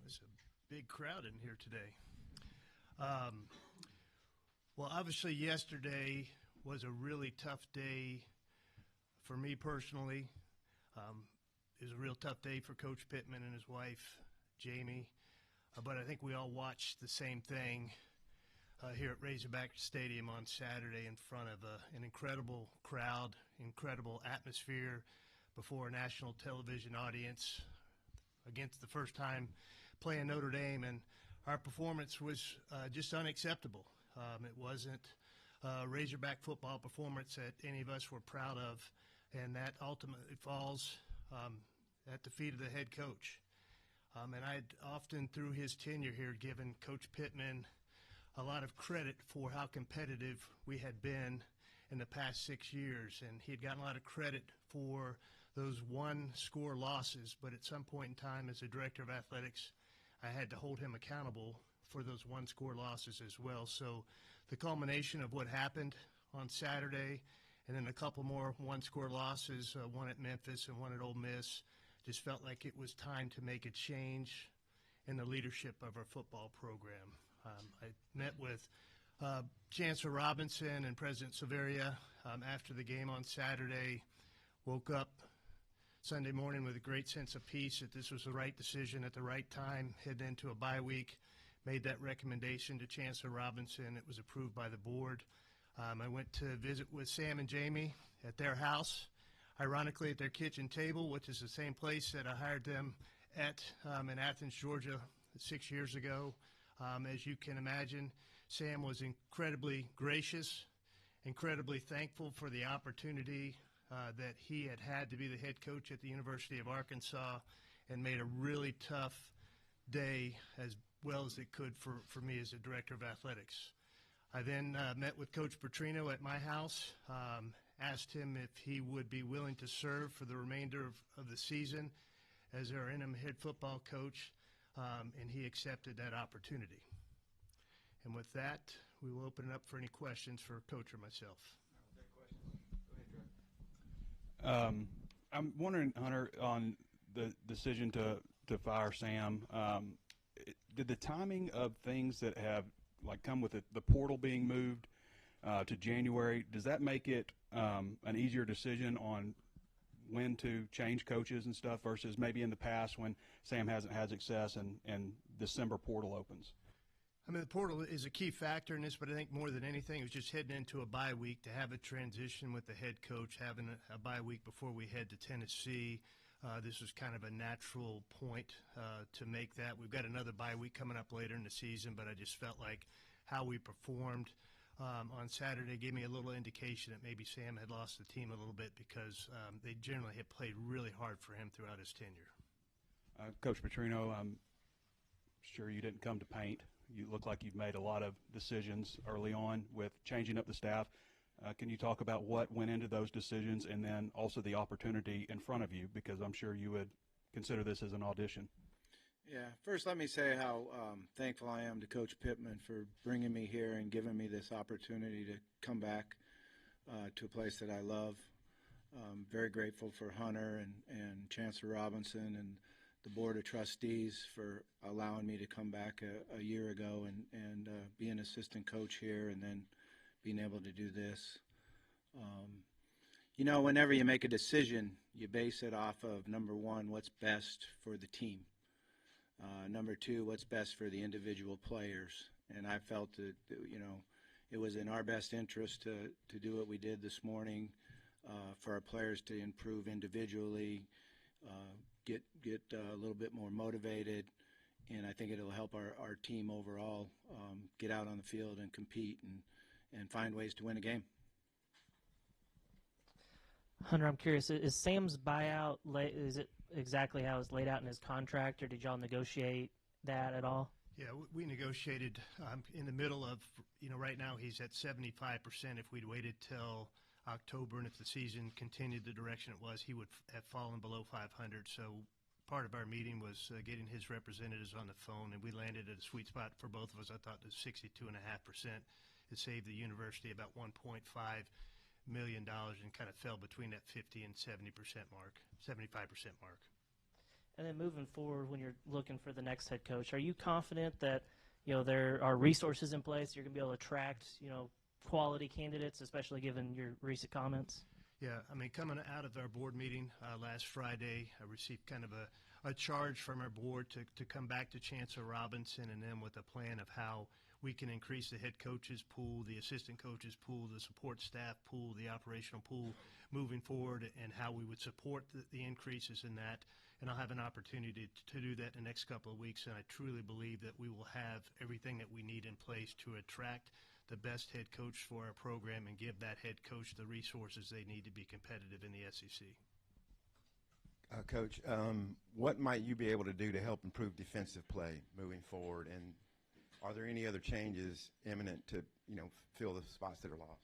There's a big crowd in here today. Well, obviously yesterday was a really tough day for me personally. It was a real tough day for Coach Pittman and his wife, Jamie. But I think we all watched the same thing here at Razorback Stadium on Saturday in front of an incredible crowd, incredible atmosphere before a national television audience against the first time playing Notre Dame. And our performance was just unacceptable. It wasn't a Razorback football performance that any of us were proud of, and that ultimately falls at the feet of the head coach. And I'd often, through his tenure here, given Coach Pittman a lot of credit for how competitive we had been in the past 6 years. And he had gotten a lot of credit for those one-score losses, but at some point in time as a director of athletics, I had to hold him accountable for those one-score losses as well. So the culmination of what happened on Saturday and then a couple more one-score losses, one at Memphis and one at Ole Miss, just felt like it was time to make a change in the leadership of our football program. I met with Chancellor Robinson and President Silveria after the game on Saturday, woke up Sunday morning with a great sense of peace that this was the right decision at the right time, heading into a bye week, made that recommendation to Chancellor Robinson. It was approved by the board. I went to visit with Sam and Jamie at their house, ironically at their kitchen table, which is the same place that I hired them at in Athens, Georgia 6 years ago. As you can imagine, Sam was incredibly gracious, incredibly thankful for the opportunity that he had to be the head coach at the University of Arkansas, and made a really tough day as well as it could for me as the director of athletics. I then met with Coach Petrino at my house, asked him if he would be willing to serve for the remainder of the season as our interim head football coach, and he accepted that opportunity. And with that, we will open it up for any questions for Coach or myself. I'm wondering, Hunter, on the decision to fire Sam, did the timing of things that have come with the portal being moved to January, does that make it an easier decision on when to change coaches and stuff versus maybe in the past when Sam hasn't had success and December portal opens? I mean, the portal is a key factor in this, but I think more than anything, it was just heading into a bye week to have a transition with the head coach, having a bye week before we head to Tennessee. This was kind of a natural point to make that. We've got another bye week coming up later in the season, but I just felt like how we performed on Saturday gave me a little indication that maybe Sam had lost the team a little bit because they generally had played really hard for him throughout his tenure. Coach Petrino, I'm sure you didn't come to paint. You look like you've made a lot of decisions early on with changing up the staff. Can you talk about what went into those decisions and then also the opportunity in front of you, because I'm sure you would consider this as an audition? Yeah, first let me say how thankful I am to Coach Pittman for bringing me here and giving me this opportunity to come back to a place that I love. Very grateful for Hunter and Chancellor Robinson and the Board of Trustees for allowing me to come back a year ago and be an assistant coach here and then being able to do this. You know, whenever you make a decision, you base it off of, number one, what's best for the team. Number two, what's best for the individual players. And I felt that, you know, it was in our best interest to do what we did this morning for our players to improve individually, get a little bit more motivated, and I think it'll help our team overall get out on the field and compete and find ways to win a game. Hunter, I'm curious, is Sam's buyout, is it exactly how it's laid out in his contract, or did y'all negotiate that at all? Yeah, we negotiated in the middle of, you know, right now he's at 75%. If we'd waited till October and if the season continued the direction it was, he would have fallen below 500. So part of our meeting was getting his representatives on the phone, and we landed at a sweet spot for both of us. I thought it was 62.5%. It saved the university about $1.5 million and kind of fell between that 50 and 70% mark, 75% mark. And then moving forward, when you're looking for the next head coach, are you confident that there are resources in place, you're going to be able to attract quality candidates, especially given your recent comments? Yeah, I mean, coming out of our board meeting last Friday, I received kind of a charge from our board to come back to Chancellor Robinson and then with a plan of how we can increase the head coaches pool, the assistant coaches pool, the support staff pool, the operational pool moving forward, and how we would support the increases in that. And I'll have an opportunity to do that in the next couple of weeks, and I truly believe that we will have everything that we need in place to attract the best head coach for our program and give that head coach the resources they need to be competitive in the SEC. Coach, what might you be able to do to help improve defensive play moving forward, and are there any other changes imminent to fill the spots that are lost?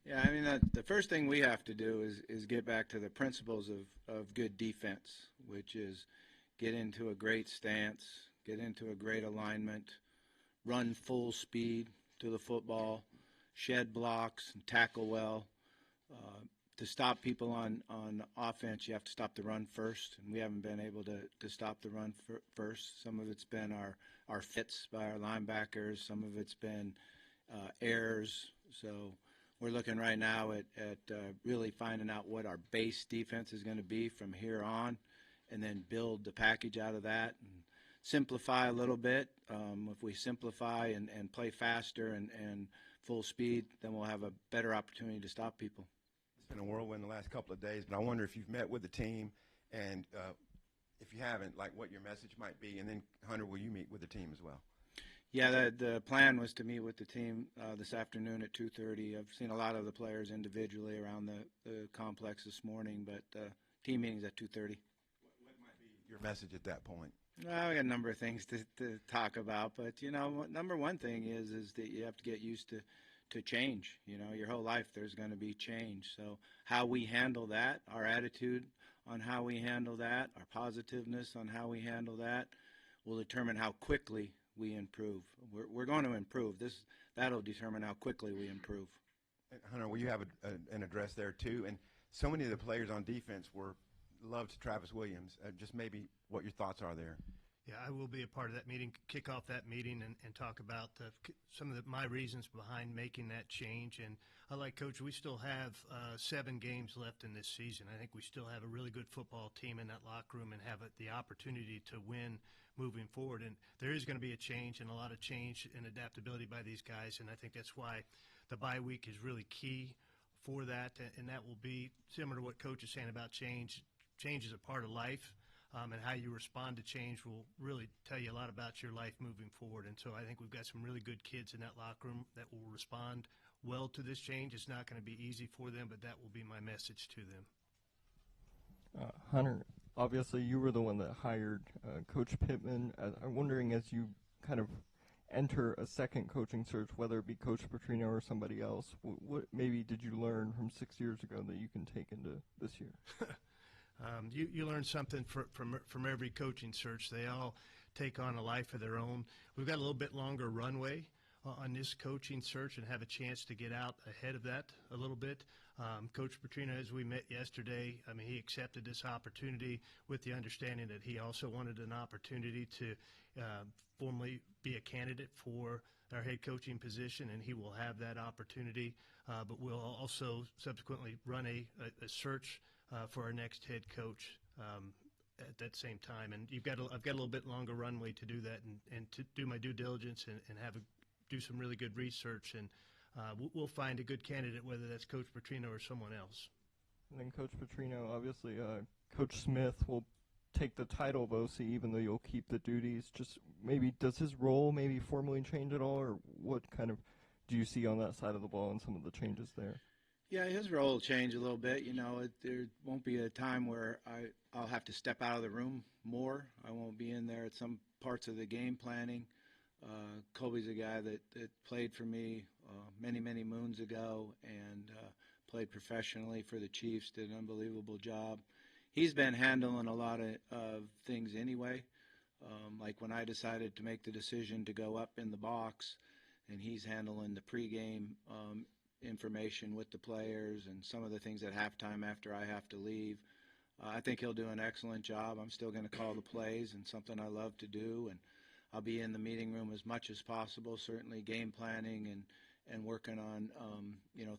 Yeah, I mean, the first thing we have to do is get back to the principles of good defense, which is get into a great stance, get into a great alignment, run full speed to the football, shed blocks, and tackle well. To stop people on offense, you have to stop the run first, and we haven't been able to stop the run first. Some of it's been our fits by our linebackers. Some of it's been errors. So we're looking right now at really finding out what our base defense is going to be from here on, and then build the package out of that and simplify a little bit. If we simplify and play faster and full speed, then we'll have a better opportunity to stop people. It's been a whirlwind the last couple of days, but I wonder if you've met with the team, and if you haven't, like what your message might be, and then, Hunter, will you meet with the team as well? Yeah, the plan was to meet with the team this afternoon at 2:30. I've seen a lot of the players individually around the complex this morning, but team meeting's at 2:30. What might be your message at that point? Well, we got a number of things to talk about, but number one thing is that you have to get used to change. Your whole life there's going to be change. So how we handle that, our attitude on how we handle that, our positiveness on how we handle that, will determine how quickly we improve. We're going to improve. That'll determine how quickly we improve. And Hunter, will you have an address there too? And so many of the players on defense loved Travis Williams. Just maybe what your thoughts are there. Yeah, I will be a part of that meeting, kick off that meeting, and talk about some of my reasons behind making that change. And like Coach, we still have 7 games left in this season. I think we still have a really good football team in that locker room and have the opportunity to win moving forward. And there is going to be a change and a lot of change and adaptability by these guys, and I think that's why the bye week is really key for that, and that will be similar to what Coach is saying about change. Change is a part of life. And how you respond to change will really tell you a lot about your life moving forward. And so I think we've got some really good kids in that locker room that will respond well to this change. It's not going to be easy for them, but that will be my message to them. Hunter, obviously you were the one that hired Coach Pittman. I'm wondering, as you kind of enter a second coaching search, whether it be Coach Petrino or somebody else, what maybe did you learn from 6 years ago that you can take into this year? You learn something from every coaching search. They all take on a life of their own. We've got a little bit longer runway on this coaching search and have a chance to get out ahead of that a little bit. Coach Petrino, as we met yesterday, I mean, he accepted this opportunity with the understanding that he also wanted an opportunity to formally be a candidate for our head coaching position, and he will have that opportunity. But we'll also subsequently run a search for our next head coach at that same time. And I've got a little bit longer runway to do that and to do my due diligence and do some really good research. And we'll find a good candidate, whether that's Coach Petrino or someone else. And then Coach Petrino, obviously Coach Smith will take the title of OC even though you'll keep the duties. Just maybe does his role maybe formally change at all, or what kind of do you see on that side of the ball and some of the changes there? Yeah, his role will change a little bit. There won't be a time where I'll have to step out of the room more. I won't be in there at some parts of the game planning. Kobe's a guy that played for me many, many moons ago and played professionally for the Chiefs, did an unbelievable job. He's been handling a lot of things anyway, like when I decided to make the decision to go up in the box, and he's handling the pregame information with the players and some of the things at halftime after I have to leave. I think he'll do an excellent job. I'm still going to call the plays, and something I love to do, and I'll be in the meeting room as much as possible, certainly game planning and working on,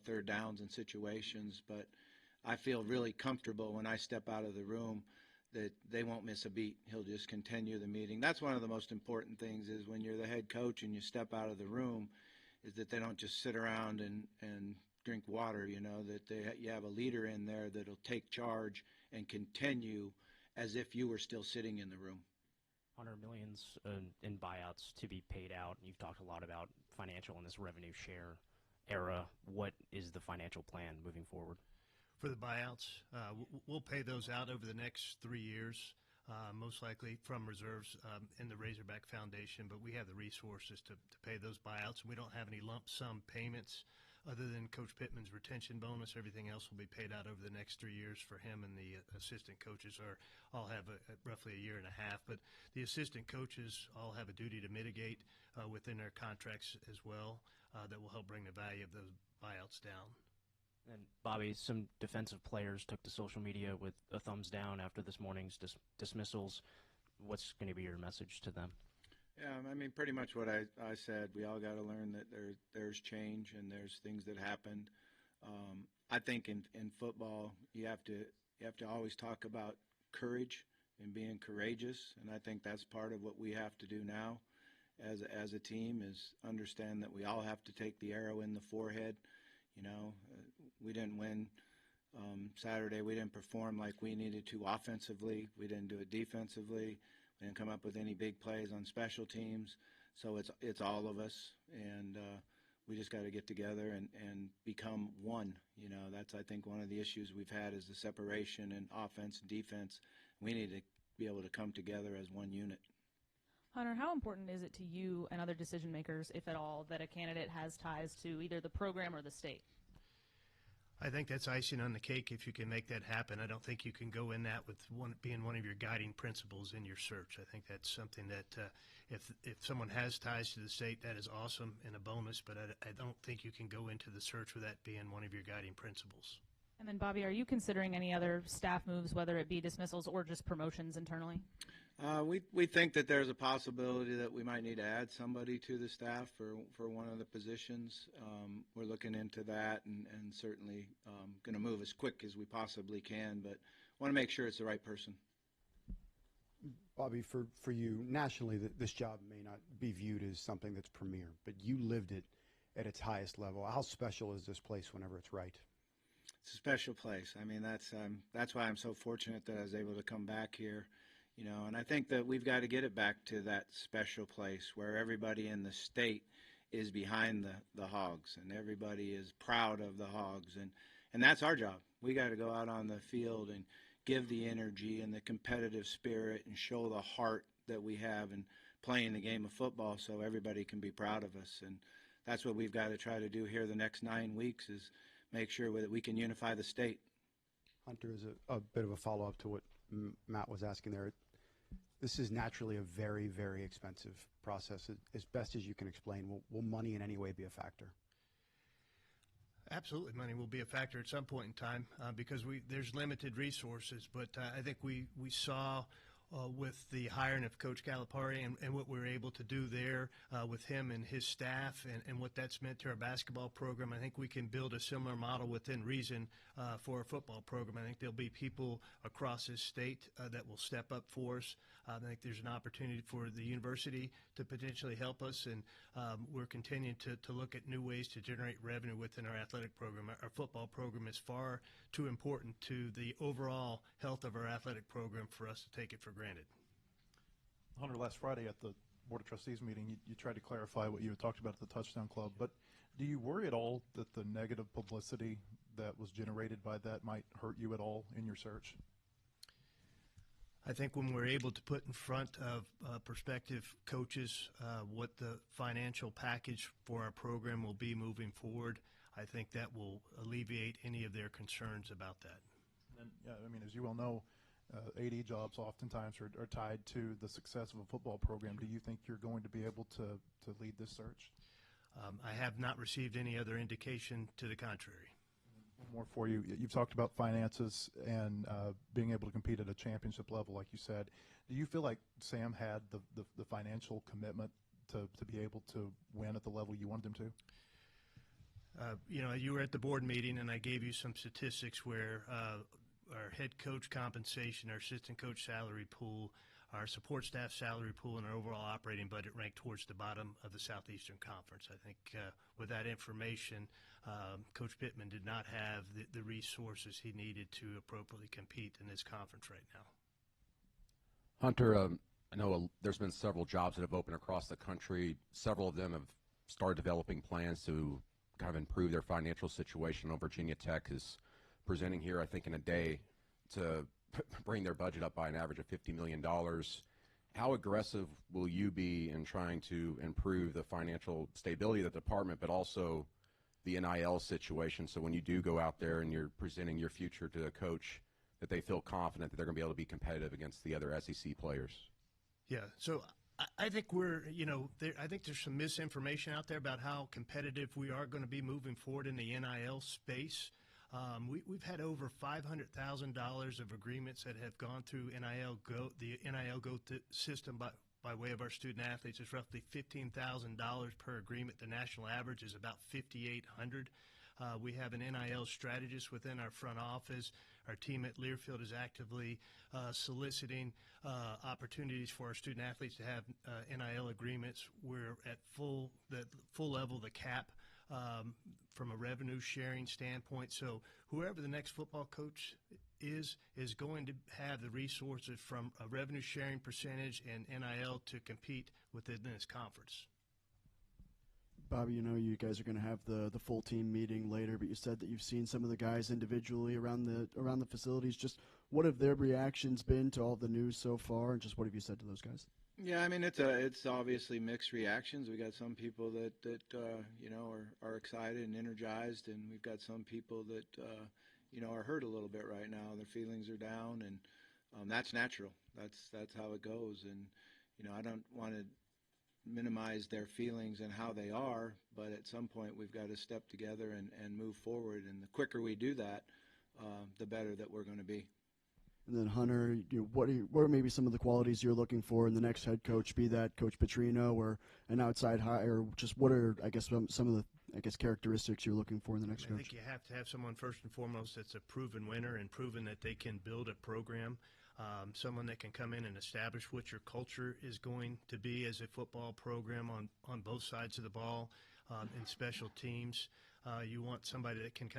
third downs and situations. But I feel really comfortable when I step out of the room that they won't miss a beat. He'll just continue the meeting. That's one of the most important things is when you're the head coach and you step out of the room is that they don't just sit around and drink water, that you have a leader in there that'll take charge and continue as if you were still sitting in the room. $100 million in buyouts to be paid out. You've talked a lot about financial in this revenue share era. What is the financial plan moving forward? For the buyouts, we'll pay those out over the next 3 years, most likely from reserves in the Razorback Foundation, but we have the resources to pay those buyouts. We don't have any lump sum payments other than Coach Pittman's retention bonus. Everything else will be paid out over the next 3 years for him, and the assistant coaches all have roughly a year and a half. But the assistant coaches all have a duty to mitigate within their contracts as well that will help bring the value of those buyouts down. And Bobby, some defensive players took to social media with a thumbs down after this morning's dismissals. What's going to be your message to them? Yeah, I mean, pretty much what I said. We all got to learn that there's change and there's things that happened. I think in football you have to always talk about courage and being courageous, and I think that's part of what we have to do now as a team is understand that we all have to take the arrow in the forehead. We didn't win Saturday. We didn't perform like we needed to offensively. We didn't do it defensively. We didn't come up with any big plays on special teams. So it's all of us, and we just got to get together and become one. That's, I think, one of the issues we've had is the separation in offense and defense. We need to be able to come together as one unit. Hunter, how important is it to you and other decision makers, if at all, that a candidate has ties to either the program or the state? I think that's icing on the cake if you can make that happen. I don't think you can go in that with being one of your guiding principles in your search. I think that's something that if someone has ties to the state, that is awesome and a bonus, but I don't think you can go into the search with that being one of your guiding principles. And then, Bobby, are you considering any other staff moves, whether it be dismissals or just promotions internally? We think that there's a possibility that we might need to add somebody to the staff for one of the positions. We're looking into that and certainly going to move as quick as we possibly can, but want to make sure it's the right person. Bobby, for you, nationally, this job may not be viewed as something that's premier, but you lived it at its highest level. How special is this place whenever it's right? It's a special place. I mean, that's why I'm so fortunate that I was able to come back here. And I think that we've got to get it back to that special place where everybody in the state is behind the Hogs and everybody is proud of the Hogs. And that's our job. We got to go out on the field and give the energy and the competitive spirit and show the heart that we have in playing the game of football so everybody can be proud of us. And that's what we've got to try to do here the next 9 weeks is make sure that we can unify the state. Hunter, is a bit of a follow-up to what Matt was asking there. This is naturally a very, very expensive process. As best as you can explain, will money in any way be a factor? Absolutely, money will be a factor at some point in time because there's limited resources. But I think we saw with the hiring of Coach Calipari and what we were able to do there with him and his staff and what that's meant to our basketball program. I think we can build a similar model within reason for our football program. I think there'll be people across this state that will step up for us. I think there's an opportunity for the university to potentially help us, and we're continuing to look at new ways to generate revenue within our athletic program. Our football program is far too important to the overall health of our athletic program for us to take it for granted. Hunter, last Friday at the Board of Trustees meeting, you tried to clarify what you had talked about at the Touchdown Club, but do you worry at all that the negative publicity that was generated by that might hurt you at all in your search? I think when we're able to put in front of prospective coaches what the financial package for our program will be moving forward, I think that will alleviate any of their concerns about that. And, yeah, I mean, as you well know, AD jobs oftentimes are tied to the success of a football program. Do you think you're going to be able to lead this search? I have not received any other indication to the contrary. One more for you. You've talked about finances and being able to compete at a championship level, like you said. Do you feel like Sam had the financial commitment to be able to win at the level you wanted him to? You were at the board meeting, and I gave you some statistics where our head coach compensation, our assistant coach salary pool, our support staff salary pool, and our overall operating budget ranked towards the bottom of the Southeastern Conference. I think with that information, Coach Pittman did not have the resources he needed to appropriately compete in this conference right now. Hunter, I know there's been several jobs that have opened across the country. Several of them have started developing plans to kind of improve their financial situation. Virginia Tech is presenting here, I think, in a day to bring their budget up by an average of $50 million. How aggressive will you be in trying to improve the financial stability of the department, but also the NIL situation, so when you do go out there and you're presenting your future to a coach, that they feel confident that they're going to be able to be competitive against the other SEC players? Yeah, so I think I think there's some misinformation out there about how competitive we are going to be moving forward in the NIL space. We've had over $500,000 of agreements that have gone through the NIL Go system by way of our student athletes. It's roughly $15,000 per agreement. The national average is about $5,800. We have an NIL strategist within our front office. Our team at Learfield is actively soliciting opportunities for our student athletes to have NIL agreements. We're at full level, the cap, from a revenue sharing standpoint. So whoever the next football coach is going to have the resources from a revenue sharing percentage and NIL to compete within this conference. Bobby, you guys are going to have the full team meeting later, but you said that you've seen some of the guys individually around the facilities. Just what have their reactions been to all the news so far, and just what have you said to those guys? Yeah, I mean, it's obviously mixed reactions. We got some people that are excited and energized, and we've got some people that are hurt a little bit right now. Their feelings are down, and that's natural. That's how it goes. And I don't want to minimize their feelings and how they are, but at some point we've got to step together and move forward. And the quicker we do that, the better that we're going to be. And then Hunter, what are maybe some of the qualities you're looking for in the next head coach? Be that Coach Petrino or an outside hire, just what are some of the characteristics you're looking for in the next coach? I think you have to have someone first and foremost that's a proven winner and proven that they can build a program. Someone that can come in and establish what your culture is going to be as a football program on both sides of the ball, in special teams. You want somebody that can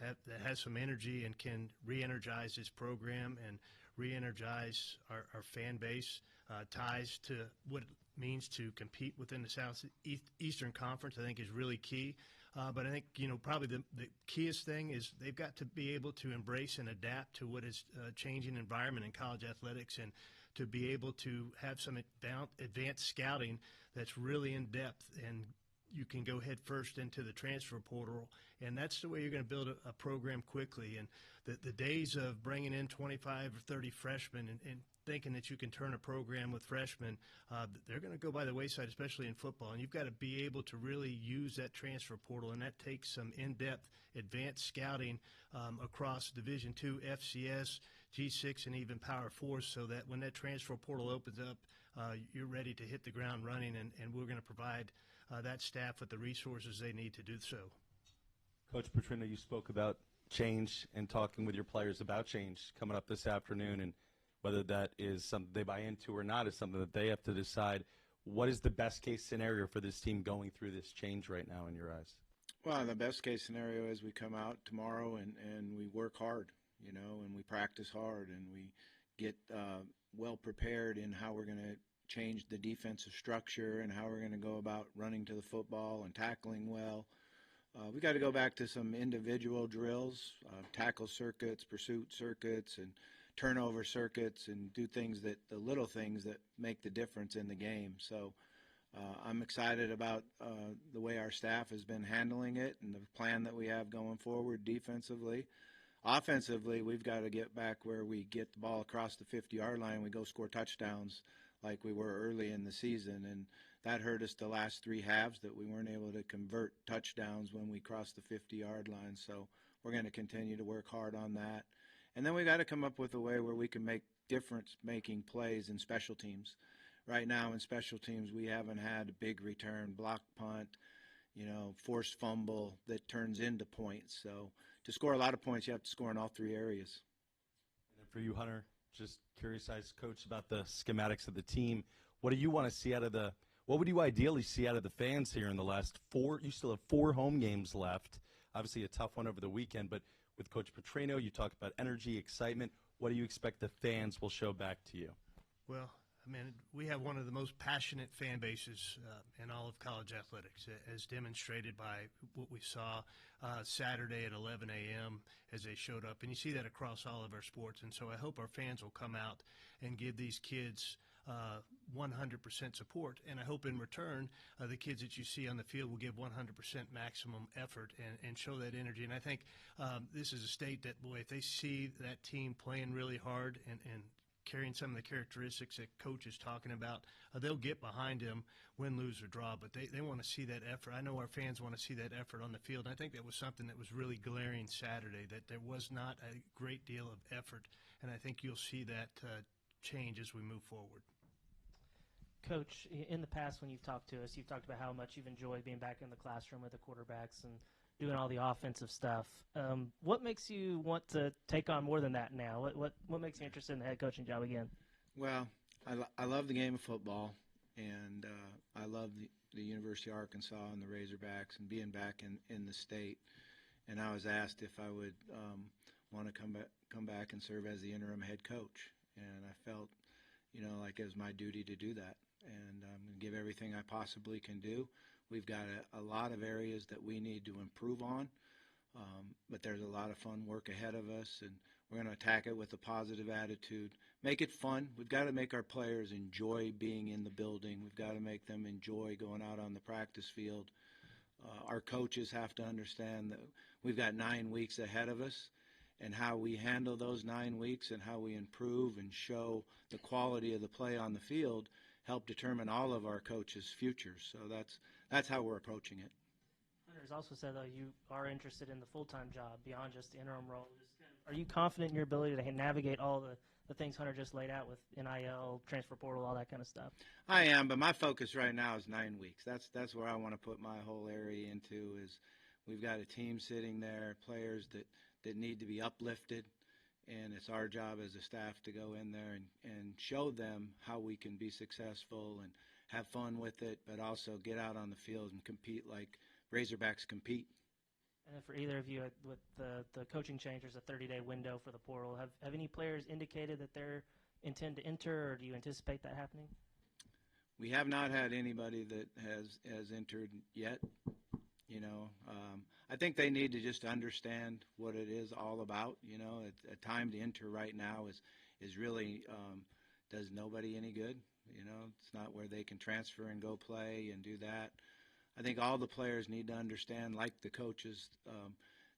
that has some energy and can re-energize this program and re-energize our fan base, ties to what it means to compete within the Southeastern Conference, I think is really key. But I think, probably the keyest thing is they've got to be able to embrace and adapt to what is a changing environment in college athletics, and to be able to have some advanced scouting that's really in depth, and you can go head first into the transfer portal, and that's the way you're going to build a program quickly. And the days of bringing in 25 or 30 freshmen and thinking that you can turn a program with freshmen, they're going to go by the wayside, especially in football. And you've got to be able to really use that transfer portal, and that takes some in-depth advanced scouting across Division II, FCS, G6, and even Power 4, so that when that transfer portal opens up, you're ready to hit the ground running, and we're going to provide that staff with the resources they need to do so. Coach Petrino, you spoke about change and talking with your players about change coming up this afternoon, and whether that is something they buy into or not is something that they have to decide. What is the best case scenario for this team going through this change right now in your eyes? Well, the best case scenario is we come out tomorrow and we work hard, and we practice hard, and we get well prepared in how we're going to change the defensive structure and how we're going to go about running to the football and tackling well. We got to go back to some individual drills, tackle circuits, pursuit circuits, and turnover circuits, and do the little things that make the difference in the game. So I'm excited about the way our staff has been handling it and the plan that we have going forward defensively. Offensively, we've got to get back where we get the ball across the 50-yard line and we go score touchdowns like we were early in the season, and that hurt us the last three halves, that we weren't able to convert touchdowns when we crossed the 50-yard line. So we're going to continue to work hard on that. And then we got to come up with a way where we can make difference-making plays in special teams. Right now in special teams, we haven't had a big return, block punt, forced fumble that turns into points. So to score a lot of points, you have to score in all three areas. And then for you, Hunter, just curious as coach about the schematics of the team. What do you want to see what would you ideally see out of the fans here in the last 4? You still have 4 home games left. Obviously a tough one over the weekend, but with Coach Petrino, you talk about energy, excitement. What do you expect the fans will show back to you? Well, I mean, we have one of the most passionate fan bases in all of college athletics, as demonstrated by what we saw Saturday at 11 a.m. as they showed up. And you see that across all of our sports. And so I hope our fans will come out and give these kids 100% support. And I hope in return, the kids that you see on the field will give 100% maximum effort and show that energy. And I think this is a state that, boy, if they see that team playing really hard and carrying some of the characteristics that Coach is talking about, they'll get behind him, win, lose, or draw. But they want to see that effort. I know our fans want to see that effort on the field. And I think that was something that was really glaring Saturday, that there was not a great deal of effort. And I think you'll see that change as we move forward. Coach, in the past when you've talked to us, you've talked about how much you've enjoyed being back in the classroom with the quarterbacks and doing all the offensive stuff. What makes you want to take on more than that now? What makes you interested in the head coaching job again? Well, I love the game of football, and I love the University of Arkansas and the Razorbacks and being back in the state. And I was asked if I would want to come back and serve as the interim head coach, and I felt, like it was my duty to do that. And I'm going to give everything I possibly can do. We've got a lot of areas that we need to improve on, but there's a lot of fun work ahead of us, and we're going to attack it with a positive attitude. Make it fun. We've got to make our players enjoy being in the building. We've got to make them enjoy going out on the practice field. Our coaches have to understand that we've got 9 weeks ahead of us, and how we handle those 9 weeks and how we improve and show the quality of the play on the field help determine all of our coaches' futures. So that's how we're approaching it. Hunter's also said, though, you are interested in the full-time job beyond just the interim role. Are you confident in your ability to navigate all the things Hunter just laid out with NIL, transfer portal, all that kind of stuff? I am, but my focus right now is 9 weeks. That's where I want to put my whole area into. Is we've got a team sitting there, players that need to be uplifted, and it's our job as a staff to go in there and show them how we can be successful and have fun with it, but also get out on the field and compete like Razorbacks compete. And then for either of you, with the coaching change, there's a 30-day window for the portal. Have any players indicated that they intend to enter, or do you anticipate that happening? We have not had anybody that has entered yet. I think they need to just understand what it is all about. A time to enter right now is really does nobody any good. It's not where they can transfer and go play and do that. I think all the players need to understand, like the coaches,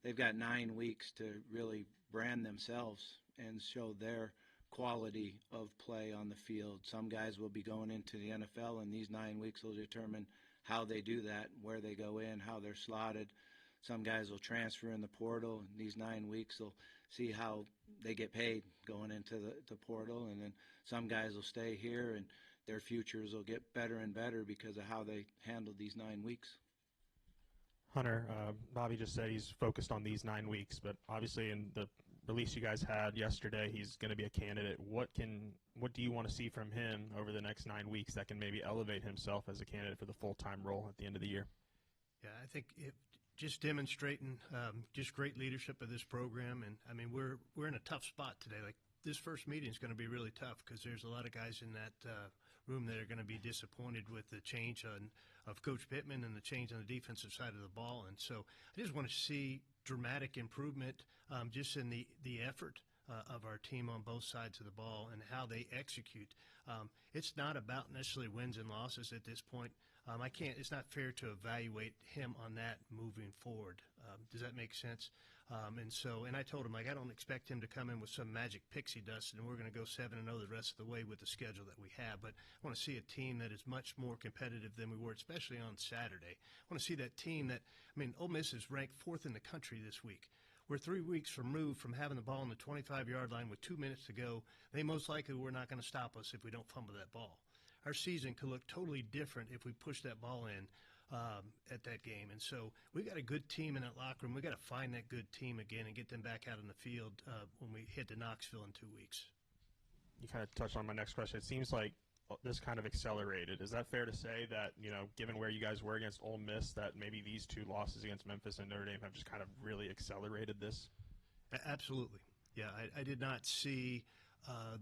they've got 9 weeks to really brand themselves and show their quality of play on the field. Some guys will be going into the NFL, and these 9 weeks will determine how they do that, where they go in, how they're slotted. Some guys will transfer in the portal, and these 9 weeks will see how they get paid going into the portal. And then some guys will stay here, and their futures will get better and better because of how they handled these 9 weeks. Hunter, Bobby just said he's focused on these 9 weeks, but obviously in the release you guys had yesterday, he's going to be a candidate. What do you want to see from him over the next 9 weeks that can maybe elevate himself as a candidate for the full-time role at the end of the year? Yeah, I think just demonstrating just great leadership of this program, and I mean we're in a tough spot today. Like this first meeting is going to be really tough because there's a lot of guys in that room that are going to be disappointed with the change of Coach Pittman and the change on the defensive side of the ball. And so I just want to see dramatic improvement just in the effort of our team on both sides of the ball and how they execute. It's not about necessarily wins and losses at this point. It's not fair to evaluate him on that moving forward. Does that make sense? And I told him, I don't expect him to come in with some magic pixie dust and we're going to go 7-0 the rest of the way with the schedule that we have. But I want to see a team that is much more competitive than we were, especially on Saturday. I want to see that team Ole Miss is ranked 4th in the country this week. we're 3 weeks removed from having the ball on the 25-yard line with 2 minutes to go. They most likely were not going to stop us if we don't fumble that ball. Our season could look totally different if we push that ball in at that game. And so we got a good team in that locker room. We got to find that good team again and get them back out on the field when we head to Knoxville in 2 weeks. You kind of touched on my next question. It seems like this kind of accelerated. Is that fair to say that, given where you guys were against Ole Miss, that maybe these 2 losses against Memphis and Notre Dame have just kind of really accelerated this? Absolutely. Yeah, I did not see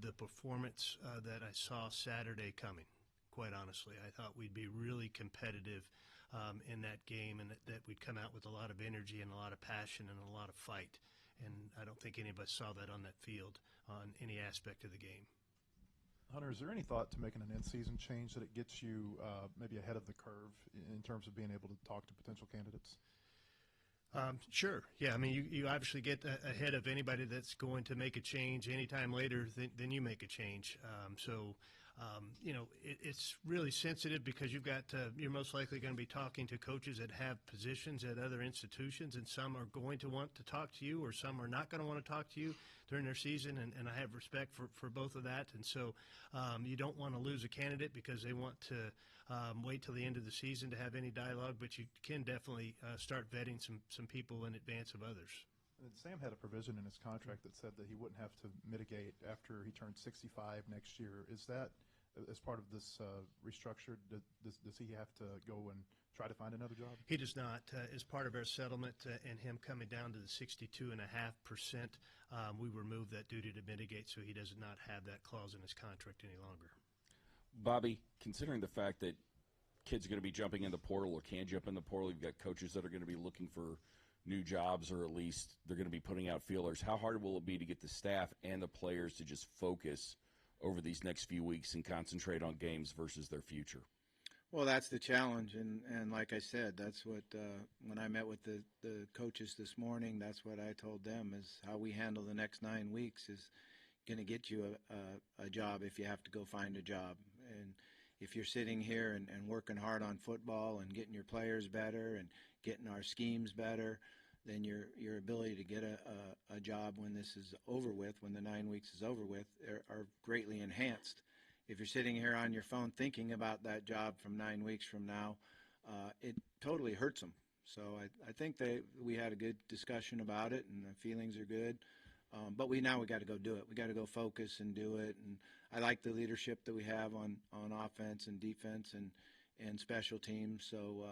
the performance that I saw Saturday coming, quite honestly. I thought we'd be really competitive in that game and that we'd come out with a lot of energy and a lot of passion and a lot of fight. And I don't think any of us saw that on that field on any aspect of the game. Hunter, is there any thought to making an in-season change that it gets you maybe ahead of the curve in terms of being able to talk to potential candidates? Sure. Yeah, I mean, you obviously get ahead of anybody that's going to make a change anytime later than you make a change. It's really sensitive because you're most likely going to be talking to coaches that have positions at other institutions, and some are going to want to talk to you or some are not going to want to talk to you during their season, and I have respect for both of that. And so you don't want to lose a candidate because they want to wait till the end of the season to have any dialogue, but you can definitely start vetting some people in advance of others. And Sam had a provision in his contract that said that he wouldn't have to mitigate after he turned 65 next year. Is that, as part of this restructure, does he have to go and try to find another job? He does not. As part of our settlement and him coming down to the 62.5%, we removed that duty to mitigate, so he does not have that clause in his contract any longer. Bobby, considering the fact that kids are going to be jumping in the portal or can jump in the portal, you've got coaches that are going to be looking for new jobs, or at least they're going to be putting out feelers. How hard will it be to get the staff and the players to just focus over these next few weeks and concentrate on games versus their future? Well, that's the challenge, and like I said, that's what when I met with the coaches this morning, that's what I told them is how we handle the next 9 weeks is going to get you a job if you have to go find a job. And if you're sitting here and working hard on football and getting your players better and getting our schemes better, then your ability to get a job when this is over with, when the 9 weeks is over with, are greatly enhanced. If you're sitting here on your phone thinking about that job from 9 weeks from now, it totally hurts them. So I think we had a good discussion about it, and the feelings are good. But we got to go do it. We got to go focus and do it. And I like the leadership that we have on offense and defense and special teams. So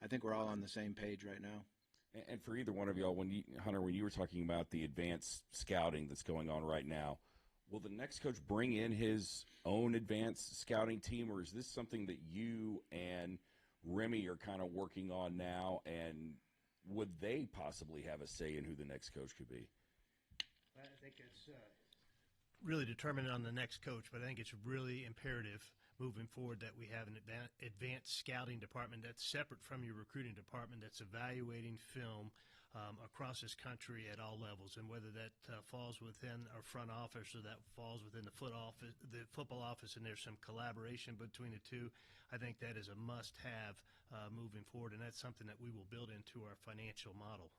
I think we're all on the same page right now. And for either one of y'all, Hunter, when you were talking about the advanced scouting that's going on right now, will the next coach bring in his own advanced scouting team, or is this something that you and Remy are kind of working on now, and would they possibly have a say in who the next coach could be? I think it's really determined on the next coach, but I think it's really imperative moving forward that we have an advanced scouting department that's separate from your recruiting department, that's evaluating film across this country at all levels, and whether that falls within our front office or that falls within the football office, and there's some collaboration between the two, I think that is a must-have moving forward, and that's something that we will build into our financial model.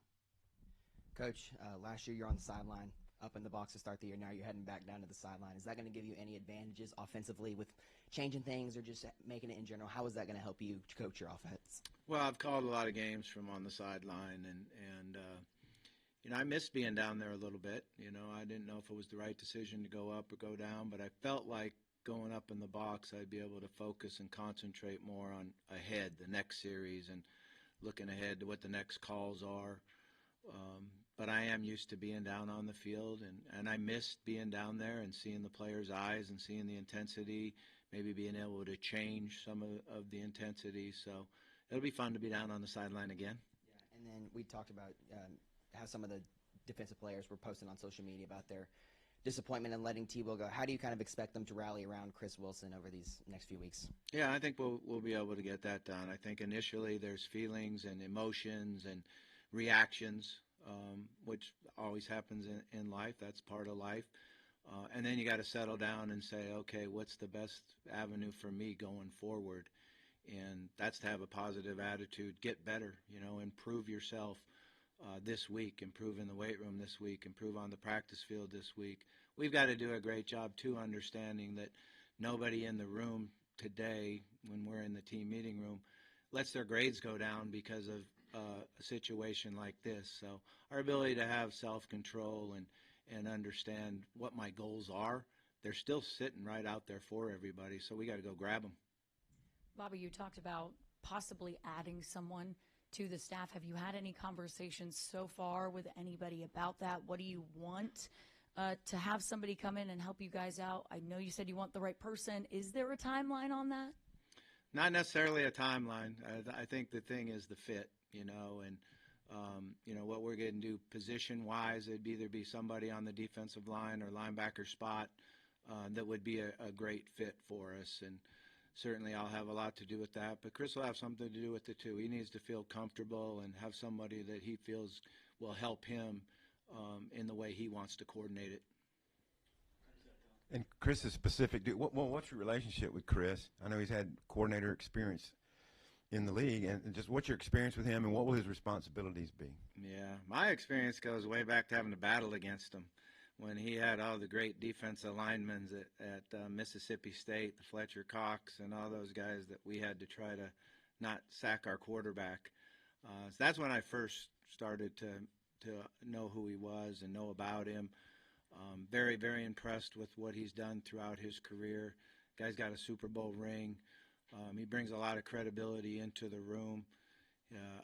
Coach, last year you're on the sideline, up in the box to start the year. Now you're heading back down to the sideline. Is that going to give you any advantages offensively with changing things or just making it in general? How is that going to help you coach your offense? Well, I've called a lot of games from on the sideline, and I missed being down there a little bit. I didn't know if it was the right decision to go up or go down, but I felt like going up in the box, I'd be able to focus and concentrate more on ahead, the next series, and looking ahead to what the next calls are. But I am used to being down on the field, and I missed being down there and seeing the players' eyes and seeing the intensity, maybe being able to change some of the intensity. So it'll be fun to be down on the sideline again. Yeah, and then we talked about how some of the defensive players were posting on social media about their disappointment in letting T-Will go. How do you kind of expect them to rally around Chris Wilson over these next few weeks? Yeah, I think we'll be able to get that done. I think initially there's feelings and emotions and reactions, which always happens in life. That's part of life. And then you got to settle down and say, okay, what's the best avenue for me going forward? And that's to have a positive attitude, get better, improve yourself. this week, improve in the weight room this week, improve on the practice field this week. We've got to do a great job, too, understanding that nobody in the room today, when we're in the team meeting room, lets their grades go down because of a situation like this. So our ability to have self-control and understand what my goals are, they're still sitting right out there for everybody, so we got to go grab them. Bobby, you talked about possibly adding someone to the staff. Have you had any conversations so far with anybody about that? What do you want to have somebody come in and help you guys out? I know you said you want the right person. Is there a timeline on that? Not necessarily a timeline. I think the thing is the fit, and what we're going to do position-wise, it'd either be somebody on the defensive line or linebacker spot that would be a great fit for us. And certainly I'll have a lot to do with that, but Chris will have something to do with it too. He needs to feel comfortable and have somebody that he feels will help him in the way he wants to coordinate it. And Chris is specific. What's your relationship with Chris? I know he's had coordinator experience in the league, and just what's your experience with him, and what will his responsibilities be? Yeah, my experience goes way back to having to battle against him when he had all the great defensive linemen at Mississippi State, the Fletcher Cox, and all those guys that we had to try to not sack our quarterback. So that's when I first started to know who he was and know about him. Very, very impressed with what he's done throughout his career. Guy's got a Super Bowl ring. He brings a lot of credibility into the room.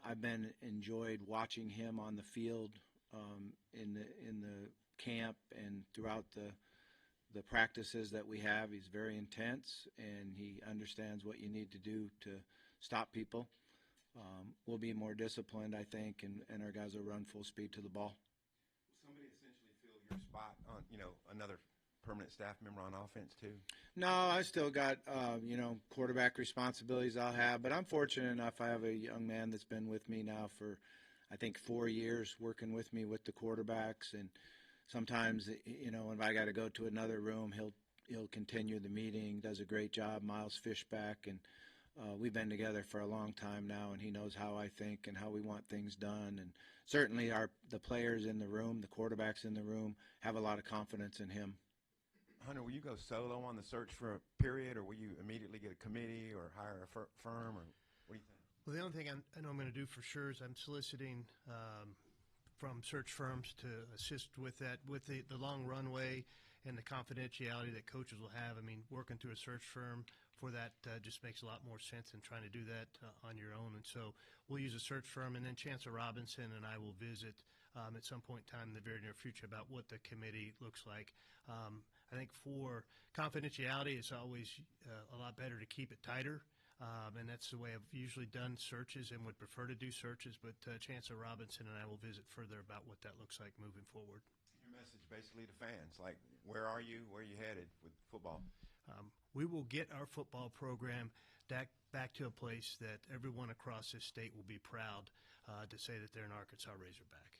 I've been enjoyed watching him on the field in the camp and throughout the practices that we have. He's very intense, and he understands what you need to do to stop people. We'll be more disciplined, I think, and our guys will run full speed to the ball. Somebody essentially fill your spot on, another permanent staff member on offense too? No, I still got, quarterback responsibilities I'll have, but I'm fortunate enough I have a young man that's been with me now for, I think, 4 years, working with me with the quarterbacks, and sometimes, if I got to go to another room, he'll continue the meeting, does a great job, Miles Fishback, and we've been together for a long time now, and he knows how I think and how we want things done, and certainly the players in the room, the quarterbacks in the room, have a lot of confidence in him. Hunter, will you go solo on the search for a period, or will you immediately get a committee or hire a firm, or what do you think? Well, the only thing I know I'm going to do for sure is I'm soliciting from search firms to assist with that, with the long runway and the confidentiality that coaches will have. I mean, working through a search firm for that just makes a lot more sense than trying to do that on your own. And so we'll use a search firm, and then Chancellor Robinson and I will visit at some point in time in the very near future about what the committee looks like. I think for confidentiality, it's always a lot better to keep it tighter. And that's the way I've usually done searches and would prefer to do searches, but Chancellor Robinson and I will visit further about what that looks like moving forward. Your message basically to fans, like, where are you headed with football? We will get our football program back to a place that everyone across this state will be proud to say that they're an Arkansas Razorback.